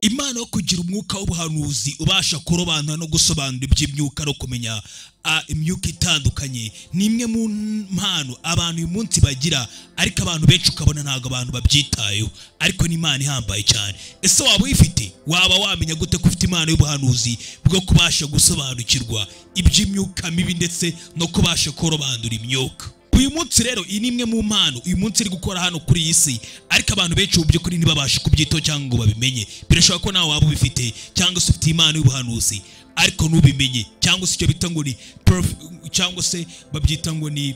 Imana yo kugira umwuka w'ubuhanuzi ubasha kurobanura no gusobanura iby'imyuka no kumenya imyuka itandukanye ni imwe mu mpano abantu uyu munsi bagira, ariko abantu benshi ukabona ntago abantu babyitayeho, ariko ni Imana ihambaye cyane. Ese waba uyifite? Waba wamenya gute ko ufite impano y'ubuhanuzi bwo kubasha gusobanukirwa iby'imyuka mibi ndetse no kubasha kurobanura imyuka? Uyu munsi rero iyi ni imwe mu mpano uyu munsi iri gukora hano kuri iyi si, ariko abantu benshi mu by'ukuri ntibabashe kubyitaho cyangwa ngo babimenye. Birashoboka ko nawe waba ubifite cyangwa se ufite impano y'ubuhanuzi ariko nubimenye, cyangwa se icyo bita ngo ni cyangwa se babyita ngo ni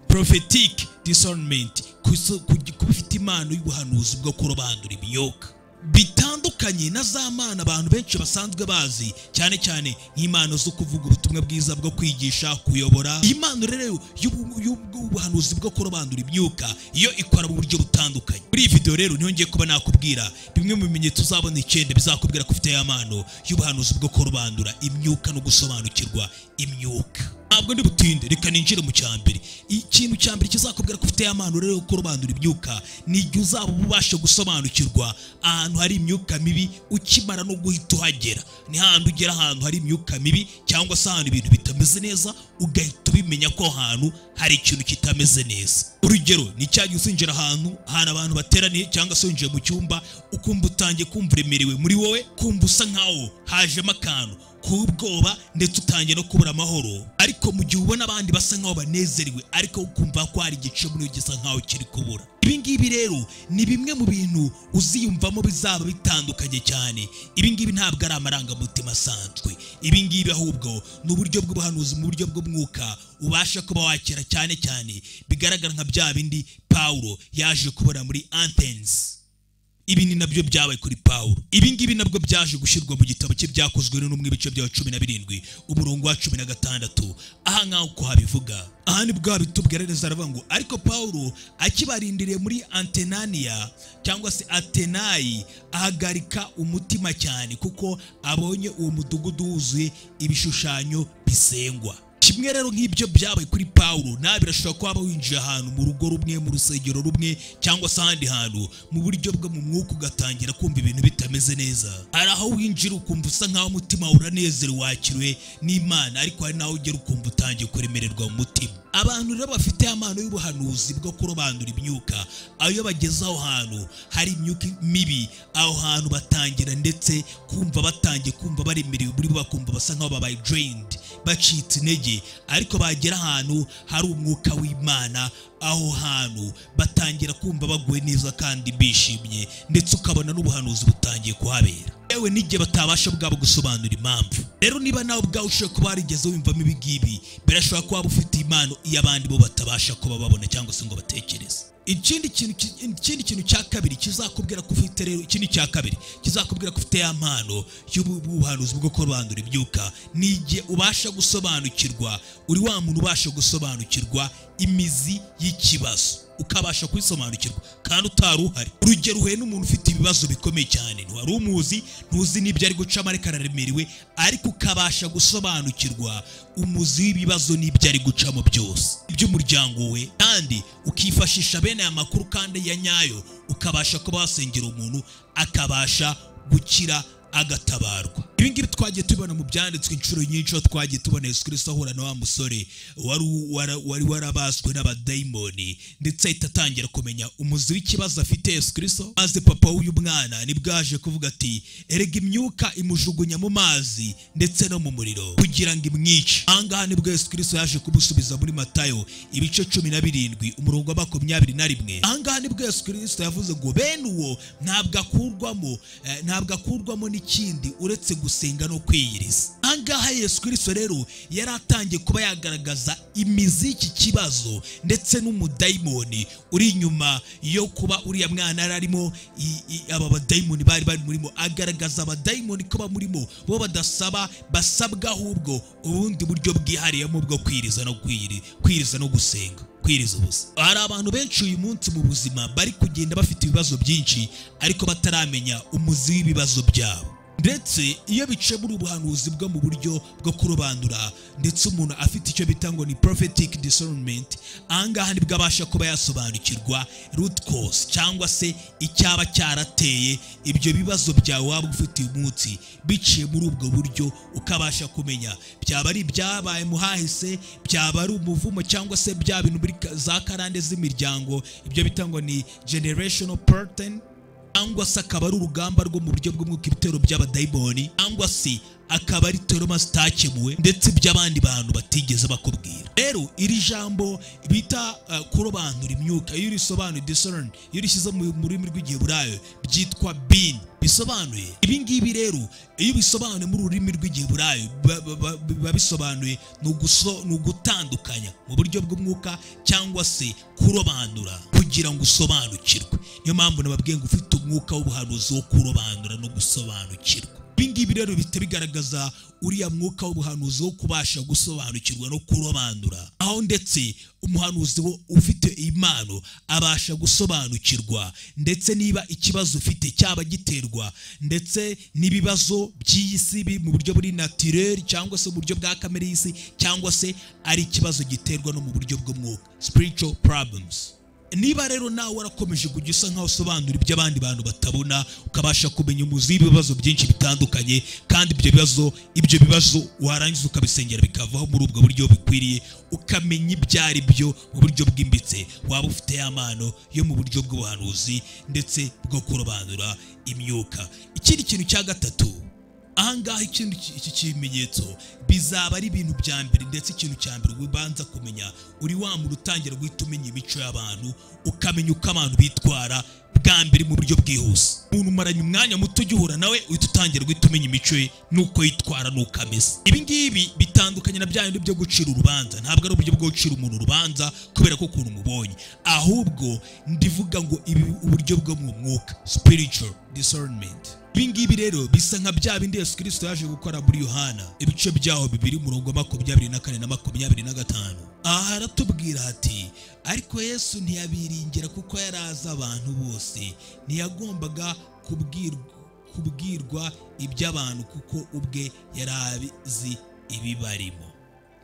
prophetic discernment, kuba ufite impano y'ubuhanuzi bwo kurobanura imyuka bitandukanye na za mana abantu benshi basanzwe bazi, cyane cyane nk'impano zo kuvuga ubutumwa bwiza bwo kwigisha, kuyobora. Iyi mpano rero y'ubuhanuzi bwo kurobanura imyuka iyo ikora mu buryo butandukanye. Muri iyi video rero niho ngiye kuba nakubwira bimwe mu bimenyetso uzabona 9 bizakubwira ko ufite ya mpano y'ubuhanuzi bwo kurobanura imyuka no gusobanukirwa imyuka. Ntabwo ndi butinde, reka ninjire mu cyambere. Ikintu cyambere kizakubwira ko ufite ya mpano rero yo kurobanura imyuka ni igihe uzaba ubasha gusobanukirwa ahantu hari imyuka mibi ukimara no guhita uhagera. Ni handi ugera ahantu hari imyuka mibi cyangwa se ahantu ibintu bitameze neza ugahita ubimenya ko ahantu hari ikintu kitameze neza. Urugero ni cyagiye usinjira ahantu abantu bateraniye cyangwa se winjiye mu cyumba ukumva utangiye kumva uremerewe muri wowe, kumva usa nkaho hajemo akantu kubwoba ndetse utangiye no kubura amahoro, ariko mu gihe ubona abandi basa nkaho banezerewe ariko ukumva ko hari igice muri gisa nkaho kiri kubura. Ibi ngibi rero ni bimwe mu bintu uziyumvamo bizaba bitandukanye cyane. Ibi ngibi ntabwo ari amarangamutima asanzwe, ibi ngibi ahubwo ni uburyo bw'ubuhanuzi mu buryo bw'umwuka ubasha kuba wakira, cyane cyane bigaragara nka bya bindi Paulo yaje kubona muri Athens. Ibi ni nabyo byabaye kuri Paulo. Ibi ngibi nabwo byaje gushyirwa mu gitabo cye byakozwe n'umwe ibice bya 17 umurongo wa 16. Aha ngaho ko habivuga, aha ni bwa bitubwira neza aravuga ngo ariko Paulo akibarindiriye muri Antenania cyangwa se Atenayi ahagarika umutima cyane kuko abonye uwo mudugudu wuzuye ibishushanyo bisengwa. Kimwe rero nk'ibyo byabaye kuri Paulo, nawe birashobora kuba winjiye ahantu mu rugo rumwe, mu rusengero rumwe cyangwa se ahandi hantu mu buryo bwo mu mwuka ugatangira kumva ibintu bitameze neza. Hari aho winjira ukumva usa nkaho umutima uranezerewe wakiriwe n'Imana, ariko hari naho ugera ukumva utangiye kuremererwa mu mutima. Abantu rero bafite amano y'ubuhanuzi bwo kurobanura imyuka, ayo bageze aho hantu hari imyuka mibi, aho hantu batangira ndetse batangiye kumva baremerewe muri bo, bakumva basa nkaho babaye drained, bacitse intege, ariko bagera ahantu hari umwuka w'Imana, aho hantu batangira kumva baguwe neza kandi bishimye, ndetse ukabona n'ubuhanuzi butangiye kuhabera. Ewe n'igihe batabasha bwabo gusobanura impamvu. Rero niba nawe ubwawe ushobora kuba warigeze wimvamo ibi ngibi, birashobora kuba ufite impano iy'abandi bo batabasha kuba babona cyangwa se ngo batekereze. Ikindi kintu cya kabiri kizakubwira ko ufite rero ikindi cya kabiri kizakubwira ko ufite ya mpano y'ubuhanuzi bwo kurobanura imyuka ni igihe ubasha gusobanukirwa, uri wa muntu ubasha gusobanukirwa imizi y'ikibazo, ukabasha kwisobanukirwa kandi utari uhari. Urugero uhuye n'umuntu ufite ibibazo bikomeye cyane, ntiwari umuzi, ntuzi n'ibyo ari gucamo ariko araremerewe, ariko ukabasha gusobanukirwa umuzi w'ibibazo n'ibyo ari gucamo byose iby'umuryango we, kandi ukifashisha bene aya makuru kandi ya nyayo, ukabasha kuba wasengera umuntu akabasha gukira agatabarwa. Ibi ngibi twagiye tubona mu byanditswe inshuro nyinshi, twagiye tubona Yesu Kristo ahura na wa musore wari warabaswe n'abadayimoni, ndetse ahita atangira kumenya umuzi w'ikibazo afite Yesu Kristo. Maze papa w'uyu mwana nibwo yaje kuvuga ati erega imyuka imujugunya mu mazi ndetse no mu muriro kugira ngo imwice. Ahangaha nibwo Yesu Kristo yaje kumusubiza muri Matayo ibice 17 umurongo wa 21. Ahangaha nibwo Yesu Kristo yavuze ngo bene uwo ntabwo akurwamo n'ikindi uretse gusenga no kwiyiriza. Ahangaha Yesu Kristo rero yari atangiye kuba yagaragaza imizi y'iki kibazo ndetse n'umudayimoni uri inyuma yo kuba uriya mwana arimo aba badayimoni bari murimo, agaragaza abadayimoni ko bamurimo bo basabwa ahubwo ubundi buryo bwihariyemo bwo kwiriza no gusenga, kwiriza ubusa. Hari abantu benshi uyu munsi mu buzima bari kugenda bafite ibibazo byinshi ariko bataramenya umuzi w'ibibazo byabo. ndetse iyo bice muri ubuhanuzi bwo mu buryo bwo kurobanura ndetse umuntu afite icyo bita ngo ni prophetic discernment, ahangaha nibwo abasha kuba yasobanukirwa root cause cyangwa se icyaba cyarateye ibyo bibazo byawe waba ufite uyu munsi. Biciye muri ubwo buryo ukabasha kumenya byaba ari ibyabaye mu hahise, byaba ari umuvumo cyangwa se bya bintu muri za karande z'imiryango, ibyo bita ngo ni generational pattern, cyangwa se akaba ari urugamba rwo mu buryo bw'umwuka, ibitero by'abadayimoni, cyangwa se akaba ari toroma zitakemuwe ndetse by'abandi bantu batigeze bakubwira. Rero iri jambo bita kurobanura imyuka, iyo urisobanuye discern, iyo urishyize mu rurimi rw'Igiheburayo byitwa bin, bisobanuye ibi ngibi. Rero iyo bisobanuye muri ururimi rw'Igiheburayo biba bisobanuye ni ugutandukanya mu buryo bw'umwuka cyangwa se kurobanura kugira ngo usobanukirwe. Niyo mpamvu nababwiye ngo ufite umwuka w'ubuhanuzi wo kurobanura no gusobanukirwa. Ibingibi rero bihita bigaragaza uriya mwuka w'ubuhanuzi wo kubasha gusobanukirwa no kurobanura, aho ndetse umuhanuzi wo ufite impano abasha gusobanukirwa ndetse niba ikibazo ufite cyaba giterwa ndetse n'ibibazo by'isi mu buryo buri naturel cyangwa se mu buryo bwa kamere y'isi, cyangwa se ari ikibazo giterwa no mu buryo bw'umwuka, spiritual problems. Niba rero nawe warakomeje kujya usa nkaho usobanura ibyo abandi bantu batabona, ukabasha kumenya umuzi w'ibibazo byinshi bitandukanye, kandi ibyo bibazo warangiza ukabisengera bikavaho muri ubwo buryo bikwiriye, ukamenya ibyo ari byo mu buryo bwimbitse, waba ufite amano yo mu buryo bw'ubuhanuzi ndetse bwo kurobanura imyuka. Ikindi kintu cya gatatu, ahangaha iki kimenyetso bizaba ari ibintu bya mbere, ndetse ikintu cya mbere ubanza kumenya, uri wa muntu utangira guhita umenya imico y'abantu, ukamenya uko abantu bitwara bwa mbere mu buryo bwihuse. Umuntu umaranye umwanya muto ujya uhura nawe uhita utangira guhita umenya imico ye n'uko yitwara n'uko ameze. Ibi ngibi bitandukanye na bya bindi byo gucira urubanza. Ntabwo ari uburyo bwo gucira umuntu urubanza kubera ko ukuntu umubonye, ahubwo ndivuga ngo uburyo bwo mu mwuka, spiritual discernment. Ibi ngibi rero bisa nka bya bindi Yesu Kristo yaje gukora muri Yohana ibice byaho 2:24 na 25. Aha haratubwira ati, ariko Yesu ntiyabiringira kuko yari azi abantu bose, ntiyagombaga kubwirwa iby'abantu kuko ubwe yari azi ibibarimo.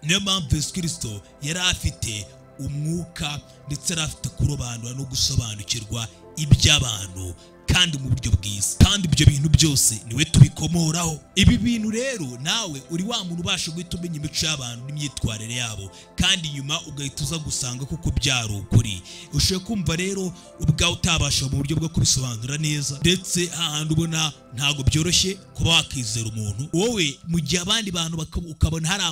Niyo mpamvu Yesu Kristo yari afite umwuka ndetse yari afite kurobanura no gusobanukirwa iby'abantu kandi mu buryo bwiza, kandi ibyo bintu byose niwe tubikomoraho. Ibi bintu rero nawe uri wa muntu ubasha guhita umenya imico y'abantu n'imyitwarire yabo, kandi nyuma ugahita uza gusanga kuko byari ukuri. Ushoboye kumva rero ubwawe utabasha mu buryo bwo kubisobanura neza, ndetse hahandi ubona ntabwo byoroshye kuba wakizera umuntu wowe, mu gihe abandi bantu ukabona hari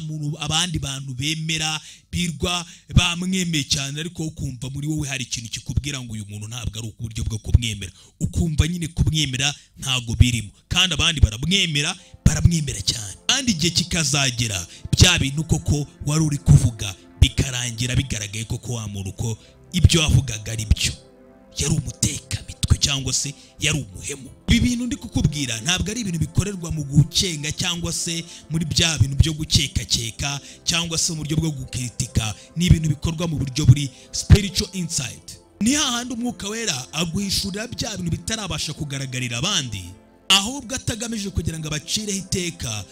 abandi bantu bemera birwa bamwemeye cyane, ariko ukumva muri wowe hari ikintu kikubwira ngo uyu muntu ntabwo ari uburyo bwo kumwemera, ukumva nyine kumwemera ntabwo birimo, kandi abandi baramwemera cyane. Kandi igihe kikazagera bya bintu koko wari uri kuvuga bikarangira bigaragaye koko wa muntu ko ibyo wavugaga ari byo, yari umutekamitwe cyangwa se yari umuhemu. Ibi bintu ndi kukubwira ntabwo ari ibintu bikorerwa mu gucenga cyangwa se muri bya bintu byo gukeka cyangwa se mu buryo bwo gukritika, ni ibintu bikorwa mu buryo buri spiritual insight. Ni hahandi umwuka wera aguhishurira bya bintu bitarabasha kugaragarira abandi, ahubwo atagamije kugira ngo abacireho iteka,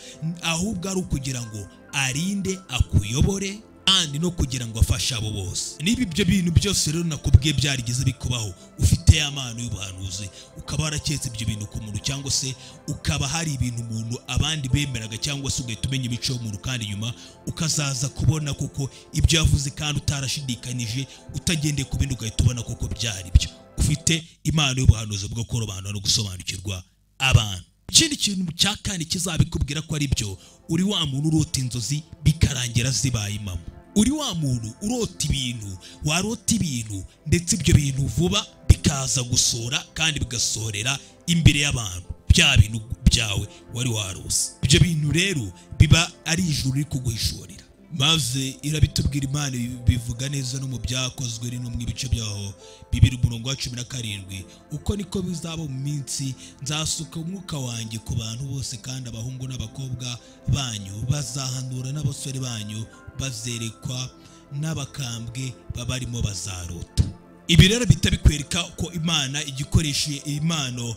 ahubwo ari ukugira ngo arinde, akuyobore, kandi no kugira ngo afashe abo bose. Niba ibyo bintu byose rero nakubwiye byarigeze bikubaho, ufite amano y'ubuhanuzi, ukaba waraketse ibyo bintu ku muntu, cyangwa se ukaba hari ibintu umuntu abandi bemeraga, cyangwa se ugahita umenya imico y'umuntu, kandi nyuma ukazaza kubona kuko ibyo yavuze kandi utarashidikanije, utagendeye ku bindi ugahita ubona kuko byari byo. Ufite impano y'ubuhanuzi bwo kurobanura no gusobanukirwa abantu. Ikindi kintu cya kane kizabikubwira ko ari byo, uri wa muntu urota inzozi bikarangira zibaye impamo. Uri wa muntu urota ibintu, warota ibintu ndetse ibyo bintu vuba bikaza gusora kandi bigasorera imbere y'abantu, bya bintu byawe wari warose. Ibyo bintu rero biba ari ijuru riri kuguhishurira, maze irabitubwira. Imana bivuga neza no mu byakozwe rino mu ibice byaho 2:17, uko niko bizaba mu minsi, nzasuka umwuka wanjye ku bantu bose, kandi abahungu n'abakobwa banyu bazahanura, n'abasore banyu bazerekwa, n'abakambwe babarimo bazarota. ibi rero bihita bikwereka ko Imana igikoresheje impano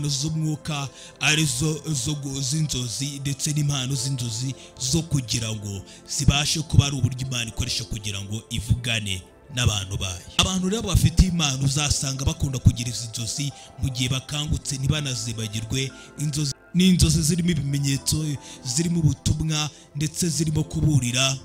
z'umwuka arizo z'inzozi ndetse n'impano z'inzozi zo kugira ngo zibashe kuba ari uburyo Imana ikoresha kugira ngo ivugane n'abantu bayo. Abantu rero bafite impano uzasanga bakunda kugira izi nzozi mu gihe bakangutse ntibanazibagirwe. Inzozi ni inzozi zirimo ibimenyetso, zirimo ubutumwa ndetse zirimo kuburira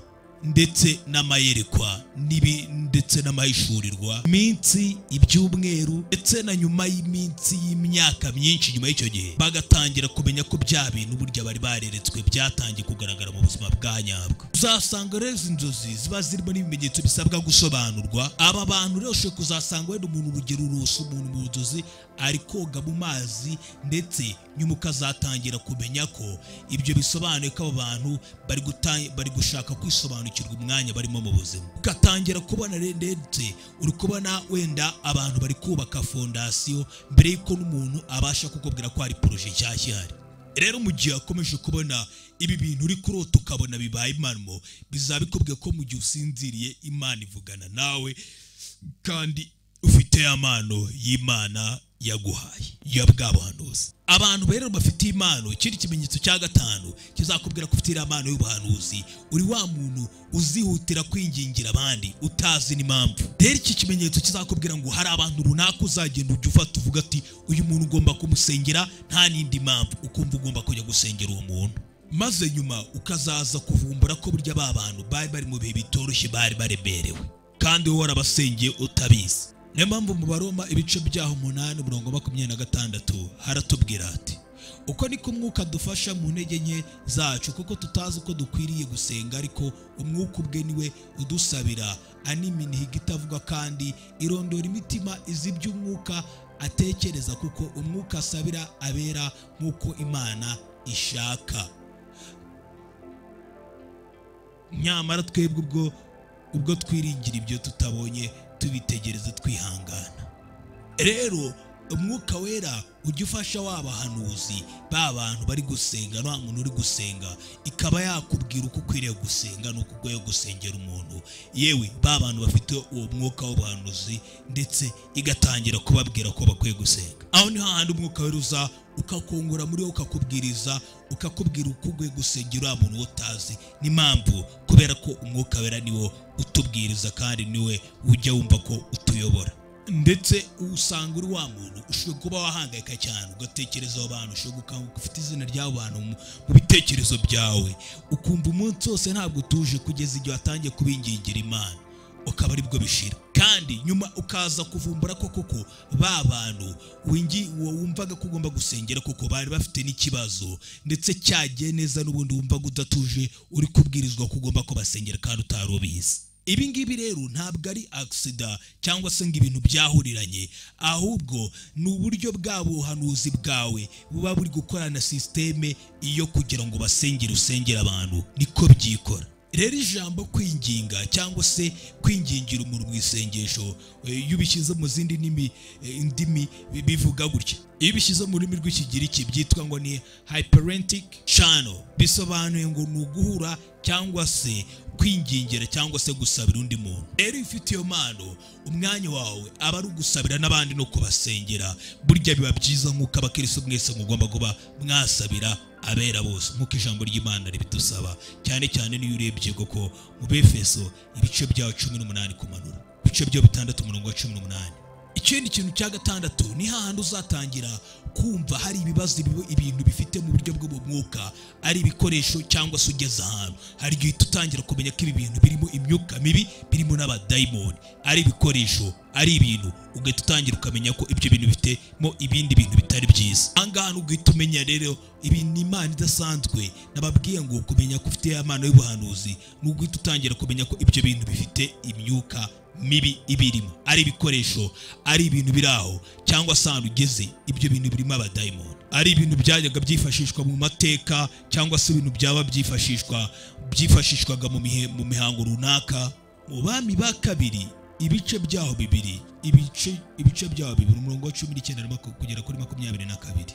ndetse n'amayerekwa ndetse n'amahishurirwa, iminsi, ibyumweru ndetse na nyuma y'iminsi y'imyaka myinshi nyuma y'icyo gihe bagatangira kumenya ko bya bintu burya bari bareretswe byatangiye kugaragara mu buzima bwa nyabwo. Uzasanga rero izi nzozi ziba zirimo n'ibimenyetso bisabwa gusobanurwa. Aba bantu rero ushobora kuzasanga wenda umuntu, urugero urusa umuntu mu nzozi ari koga mu mazi, ndetse nyuma ukazatangira kumenya ko ibyo bisobanuye ko abo bantu bari gushaka kwisobanukirwa umwanya barimo mu buzima. Ugatangira kubona ndetse uri kubona wenda abantu bari kubaka fondasiyo mbere y'uko n'umuntu abasha kukubwira ko hari poroje nshyashya ihari. Rero mu gihe akomeje kubona ibi bintu uri kurota ukabona bibaye impamo, bizaba bikubwiye ko mu gihe usinziriye Imana ivugana nawe kandi ufite amano y'Imana yaguhaye ya bwa buhanuzi. Abantu rero bafite impano, ikindi kimenyetso cya gatanu kizakubwira ko ufite impano y'ubuhanuzi, uri wa muntu uzihutira kwingingira abandi utazi n'impamvu. Rero iki kimenyetso kizakubwira ngo hari abantu runaka uzagenda ujya ufata uvuga ati uyu muntu ugomba kumusengera nta n'indi mpamvu, ukumva ugomba kujya gusengera uwo muntu, maze nyuma ukazaza kuvumbura ko burya ba bantu bari mu bihe bitoroshye, bari baremerewe kandi wowe warabasengeye utabizi. Niyo mpamvu mu Baroma ibice byaho 8:26 haratubwira ati uko niko umwuka dufasha mu ntege nke zacu, kuko tutazi uko dukwiriye gusenga, ariko umwuka ubwe niwe udusabira animinihiga itavuga kandi irondora imitima izi iby'umwuka atekereza, kuko umwuka asabira abera nk'uko Imana ishaka. Nyamara twebwe ubwo twiringira ibyo tutabonye tubitegereza twihangana. Rero umwuka wera ujya ufasha w'abahanuzi ba bantu bari gusenga, nta muntu uri gusenga, ikaba yakubwira uko ukwiriye gusenga n'uko ugiye gusengera umuntu, yewe ba bantu bafite uwo mwuka w'ubuhanuzi, ndetse igatangira kubabwira ko bakwiye gusenga. Aho ni hahandi umwuka wera uza ukakungura muri wo, ukakubwira uko ugiye gusengera umuntu utazi n'impamvu, kubera ko umwuka wera niwo utubwiriza kandi niwe ujya wumva ko utuyobora. Ndetse usanga uri wa muntu ushobora kuba wahangayika cyane, ugatekereza abo bantu, ushobora gukanguka ufite izina ry'abo bantu mu bitekerezo byawe, ukumva umunsi wose ntabwo utuje kugeza igihe watangiye kubingingira Imana, ukaba aribwo bishira. Kandi nyuma ukaza kuvumbura ko koko ba bantu wumvaga ko ugomba gusengera koko bari bafite n'ikibazo, ndetse cyagiye neza n'ubundi wumvaga udatuje, uri kubwirizwa ko ugomba kubasengera kandi utari ubizi. Ibi ngibi rero ntabwo ari accident cyangwa se ngo ibintu byahuriranye, ahubwo ni uburyo bwa buhanuzi bwawe buba buri gukorana systeme iyo kugira ngo usengera abantu, niko byikora. Rero ijambo kwinginga cyangwa se kwingingira umuntu mu isengesho, iyo ubishyize mu zindi ndimi bivuga gutya. Iyo bishyize mu rurimi rw'Ikigiriki byitwa ngo ni hyperentic channel, bisobanuye ngo ni uguhura cyangwa se kwingingira cyangwa se gusabira undi muntu. Rero iyo ufite iyo mpano, umwanya wawe aba ari ugusabira n'abandi no kubasengera. Burya biba byiza nk'uko abakristo mwese mugomba kuba mwasabira abera bose nk'uko ijambo ry'Imana ribidusaba, cyane cyane niyo urebye koko mu Befeso ibice byaho 18 kumanura, ibice byo 6:18. Ikindi kintu cya gatandatu ni hahandi uzatangira kumva hari ibibazo ibintu bifite mu buryo bw'umwuka, ari ibikoresho cyangwa se ugeze ahantu hari igihe utangira kumenya ko ibi bintu birimo imyuka mibi, birimo n'abadayimoni, ari ibikoresho, ari ibintu, ugahita utangira ukamenya ko ibyo bintu bifitemo ibindi bintu bitari byiza. Ahangaha ugahita umenya rero ibi ni Imana idasanzwe. Nababwiye ngo kumenya ko ufite amano y'ubuhanuzi ni uguhita utangira kumenya ko ibyo bintu bifite imyuka mibi ibirimo, ari ibikoresho, ari ibintu biraho, cyangwa se ahantu ugeze ibyo bintu birimo abadayimoni, ari ibintu byajyaga byifashishwa mu mateka, cyangwa se ibintu byaba byifashishwaga mu mihango runaka. Mu Bami ba kabiri ibice byaho 2 umurongo wa 19 kugera kuri 22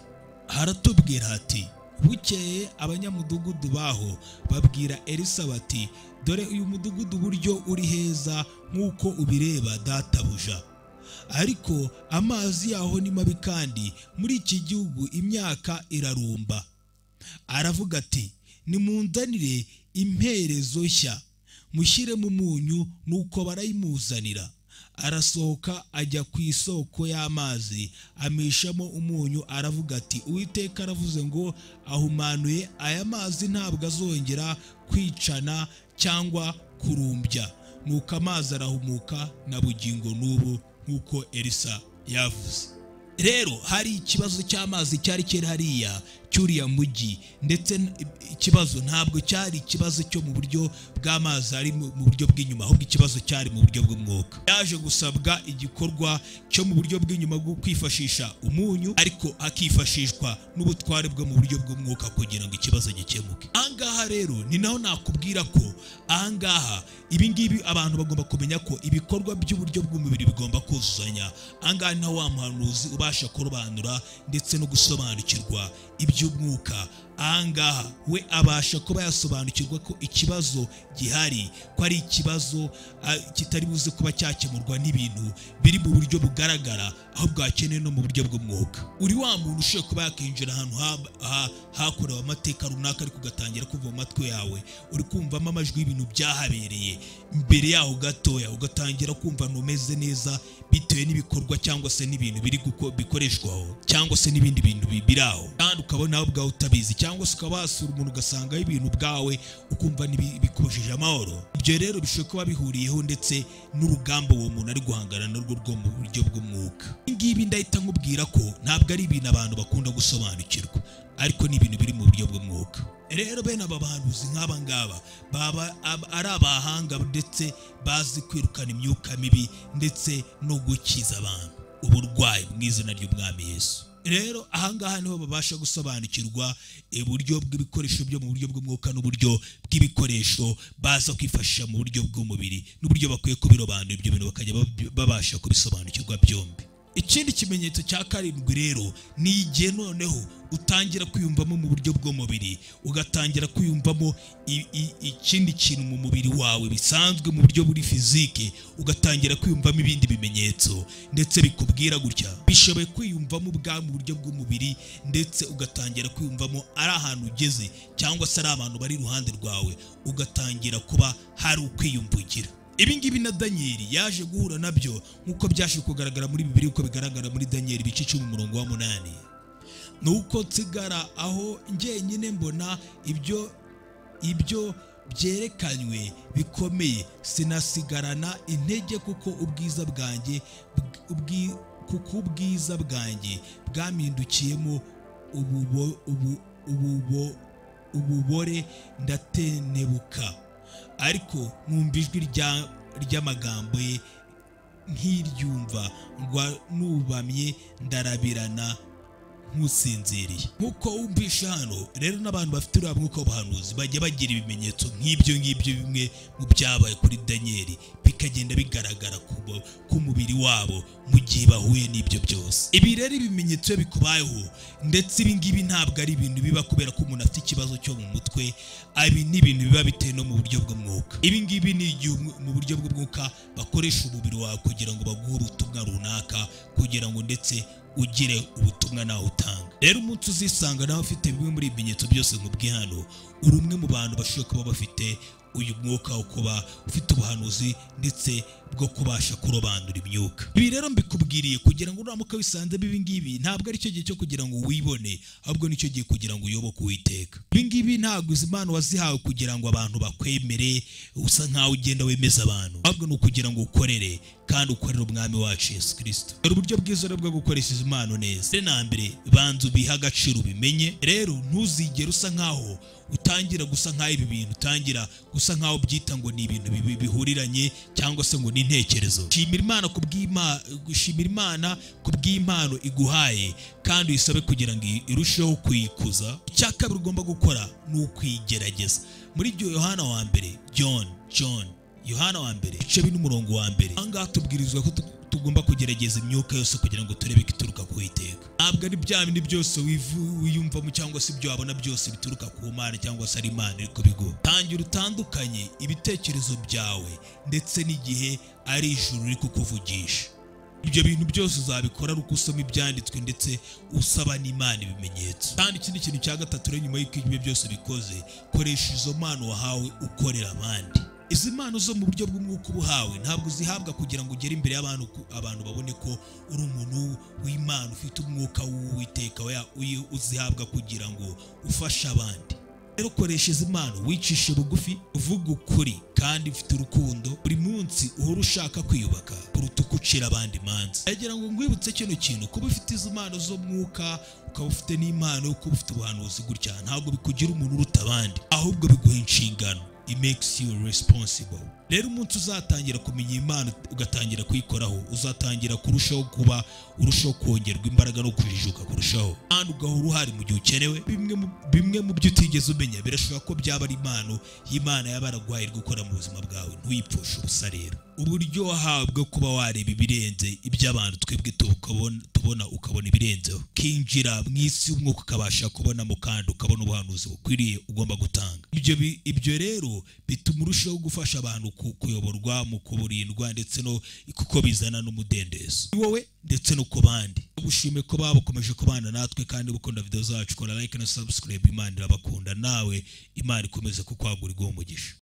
haratubwira hati Bukeye abanyamudugudu baho babwira Elisa bati, dore uyu mudugudu uburyo uri heza nk'uko ubireba databuja, ariko amazi yaho ni mabi kandi muri iki gihugu imyaka irarumba. Aravuga ati, nimunzanire imperezo nshya mushyiremo umunyu. Nuko barayimuzanira. Arasohoka ajya ku isoko y'amazi amishamo umunyu. Aravuga ati, Uwiteka aravuze ngo ahumanuye aya mazi ntabwo azongera kwicana cyangwa kurumbya. Nuko amazi arahumuka na bugingo n'ubu nk'uko Elisa yavuze. Rero hari ikibazo cy'amazi cyari kiri hariya cyuriya mujyi, ndetse ikibazo ntabwo cyari ikibazo cyo mu buryo bw'amazi ari mu buryo bw'inyuma, ahubwo ikibazo cyari mu buryo bw'umwuka. Yaje gusabwa igikorwa cyo mu buryo bw'inyuma bwo kwifashisha umunyu, ariko hakifashishwa n'ubutware bwo mu buryo bw'umwuka kugira ngo ikibazo gikemuke. Ahangaha rero ni naho nakubwira ko ahangaha ibingibi abantu bagomba kumenya ko ibikorwa by'uburyo bw'umubiri bigomba kuzuzanya. Ahangaha ni naho wa muhanuzi ubasha kurobanura ndetse no gusobanukirwa iby'umwuka. Ahangaha we abasha kuba yasobanukirwa ko ikibazo gihari, ko ari ikibazo kitari buze kuba cyakemurwa n'ibintu biri mu buryo bugaragara, ahubwo hakeneye no mu buryo bw'umwuka. Uri wa muntu ushobora kuba yakinjira ahantu hakorewe amateka runaka, ariko ugatangira kumva mu matwi yawe uri kumvamo amajwi y'ibintu byahabereye imbere yaho gatoya, ugatangira kumva ntumeze neza bitewe n'ibikorwa cyangwa se n'ibintu biri bikoreshwaho cyangwa se n'ibindi bintu biri aho, kandi ukabona nawe ubwawe utabizi, cyangwa se ukaba wasura umuntu ugasangaho ibintu bwawe ukumva bikubujije amahoro. Ibyo rero bishobora kuba bihuriyeho ndetse n'urugamba uwo muntu ari guhangana narwo rwo mu buryo bw'umwuka. Ngibi ndahita nkubwira ko ntabwo ari ibintu abantu bakunda gusobanukirwa, ariko ni ibintu biri mu buryo bw'umwuka. Rero bene aba bahanuzi nk'aba ngaba baba ari abahanga ndetse bazi kwirukana imyuka mibi ndetse no gukiza abantu uburwayi mu izina ry'Umwami Yesu. Rero ahangaha niho babasha gusobanukirwa uburyo bw'ibikoresho byo mu buryo bw'umwuka n'uburyo bw'ibikoresho baza kwifashisha mu buryo bw'umubiri n'uburyo bakwiye kubirobanura ibyo bintu bakajya babasha kubisobanukirwa byombi. Ikindi kimenyetso cya karindwi rero ni igihe noneho utangira kwiyumvamo mu buryo bw'umubiri, ugatangira kwiyumvamo ikindi kintu mu mubiri wawe bisanzwe mu buryo buri fizike, ugatangira kwiyumvamo ibindi bimenyetso ndetse bikubwira gutya. Bishoboye kwiyumvamo ubwa mu buryo bw'umubiri ndetse ugatangira kwiyumvamo ari ahantu ugeze cyangwa se ari abantu bari iruhande rwawe, ugatangira kuba hari ukwiyumvugira. Ibi ngibi na Danieli yaje guhura nabyo nk'uko byaje kugaragara muri Bibiliya, uko bigaragara muri Danieli ibice 10:8. Nuko nsigara aho njyenyine mbona ibyo byerekanywe bikomeye, sinasigarana intege kuko ubwiza bwanjye bwampindukiyemo ububore ndatenebuka. Ariko numva ijwi ry'amagambo ye nkiryumva, ngo nubamye ndarabirana nk'usinziriye. Nk'uko wumvisha hano rero, n'abantu bafite uriya mwuka w'ubuhanuzi bajya bagira ibimenyetso nk'ibyo bimwe mu byabaye kuri Danieli, bikagenda bigaragara ku mubiri wabo mu gihe bahuye n'ibyo byose. Ibi rero ibimenyetso bikubayeho, ndetse ibi ngibi ntabwo ari ibintu biba kubera ko umuntu afite ikibazo cyo mu mutwe, ibi ni ibintu biba bitewe no mu buryo bw'umwuka. Ibi ngibi ni igihe mu buryo bw'umwuka bakoresha umubiri wawe kugira ngo baguhe ubutumwa runaka, kugira ngo ndetse ugire ubutumwa nawe utanga. Rero umunsi uzisanga nawe ufite bimwe muri ibimenyetso byose nkubwiye hano, uri umwe mu bantu bashobora kuba bafite uyu mwuka wo kuba ufite ubuhanuzi ndetse bwo kubasha kurobanura imyuka. Ibi rero mbikubwiriye kugira ngo uramuka wisanze ibi ngibi, ntabwo ari cyo gihe cyo kugira ngo wibone, ahubwo nicyo gihe kugira ngo uyoboke Uwiteka. Ibi ngibi ntabwo izimana wazihawe kugira ngo abantu bakwemere usa nkaho ugenda wemeza abantu, ahubwo ni ukugira ngo ukorere kandi ukorera Umwami wacu Yesu Kristo. Dore uburyo bwiza bwo gukoresha impano neza. Na mbere banza ubiha agaciro ubimenye. Rero ntuzigere usa nkaho utangira gusa nkaho ibi bintu utangira gusa nkaho byita ngo ni ibintu bihuriranye cyangwa se ngo ni intekerezo. Shimira Imana kubw'impano iguhaye kandi uyisabe kugira ngo irusheho kuyikuza. Icya kabiri ugomba gukora ni ukwigerageza. Muri ibyo Yohana wa mbere John Yohana wa mbere igice n'umurongo wa mbere. Ahangaha tubwirizwa ko tugomba kugerageza imyuka yose kugira ngo turebe ko ituruka ku Uwiteka. Ntabwo ari bya bindi byose wiyumvamo cyangwa se ibyo wabona byose bituruka ku Mana cyangwa se ari Imana ariko bigo. Tangira utandukanye ibitekerezo byawe ndetse n'igihe ari ijuru riri kukuvugisha. Ibyo bintu byose uzabikora ari uko usoma ibyanditswe ndetse usaba n'Imana ibimenyetso. Kandi ikindi kintu cya gatatu rero, nyuma y'uko ibyo byose bikoze, koresha izo mpano wahawe ukorera abandi. Izi mpano zo mu buryo bw'umwuka ubuhawe ntabwo zihabwa kugira ngo ugere imbere y'abantu babone ko uri umuntu w'Imana ufite umwuka w'Uwiteka. Uzihabwa kugira ngo ufashe abandi. Rero koresha izi mpano wicishe bugufi, uvuga ukuri kandi ufite urukundo. Buri munsi uhora ushaka kwiyubaka kuruta uko ucira abandi imanza. Yagira ngo ngwibutse kino kintu, kuba ufite izi mpano zo mwuka ukaba ufite n'impano yo kuba ufite ubuhanuzi gutya ntabwo bikugira umuntu uruta abandi, ahubwo biguha inshingano. It makes you responsible. Rero umunsi uzatangira kumenya Imana ugatangira kuyikoraho, uzatangira urushaho kongerwa imbaraga no kujijuka kurushaho, kandi ugahora uhari mu gihe ukenewe. Bimwe mu byo utigeze umenya birashobora ko byaba ari impano y'Imana yabaragwaye gukora mu buzima bwawe. Ntuyipfushe ubusa rero. Uburyo wahawe bwo kuba wareba ibirenze iby'abantu twebwe tubona ukabona ibirenzeho, kinjira mu isi y'umwuka ukabasha kubonamo kandi ukabona ubuhanuzi bukwiriye ugomba gutanga. Ibyo rero bituma urushaho gufasha abantu kuyoborwa mu kuburindwa ndetse no kuko bizana n'umudendezo wowe ndetse no ku bandi. Ubushime ko bakomeje kubana natwe kandi bukunda video zacu, kora like na subscribe. Imana irabakunda, nawe Imana ikomeze kukwagura umugisha.